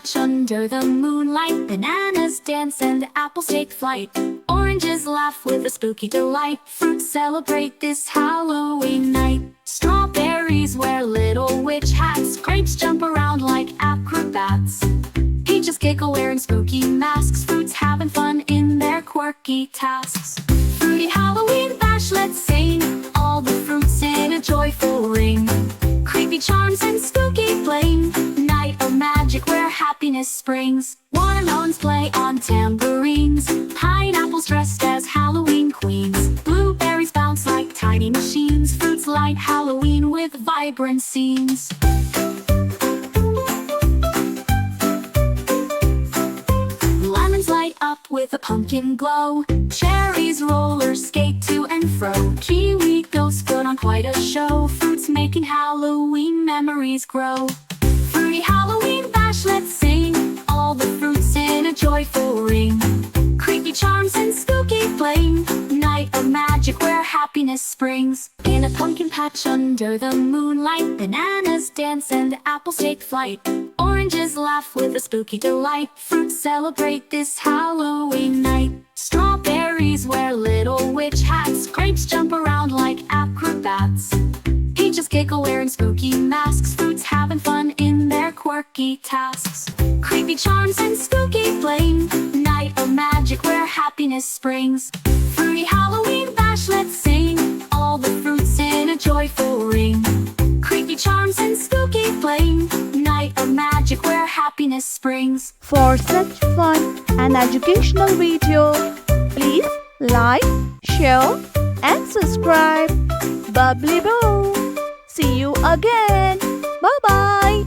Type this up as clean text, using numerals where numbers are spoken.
patch under the moonlight. Bananas dance and apples take flight. Oranges laugh with a spooky delight. Fruits celebrate this Halloween night. Strawberries wear little witch hats. Grapes jump around like acrobats. Peaches giggle wearing spooky masks. Fruits having fun in their quirky tasks. Fruity Halloween bash, let's sing. All the fruits in a joyful ring. Creepy charms and spooky bling. Night of magic where happiness springs. Watermelons play on tambourines. Pineapples dressed as Halloween queens. Blueberries bounce like tiny machines. Fruits light Halloween with vibrant scenes. Lemons light up with a pumpkin glow. Cherries roller skate to and fro. Kiwi ghosts put on quite a show. Fruits making Halloween memories grow. Fruity Halloween bash, let's sing. All the fruits in a joyful ring. Creepy charms and spooky bling. Night of magic where happiness springs. In a pumpkin patch under the moonlight. Bananas dance and apples take flight. Oranges laugh with a spooky delight. Fruits celebrate this Halloween night. Strawberries wear little witch hats. Grapes jump around like acrobats. Peaches giggle wearing spooky masks. Fruits having fun in their quirky tasks. Creepy charms and spooky bling. Night of magic where happiness springs. Fruity Halloween bash, let's sing. All the fruits in a joyful ring. Creepy charms and spooky bling. Night of magic where happiness springs. For such fun and educational video, please like, share and subscribe. Bubbly Boo. See you again. Bye-bye.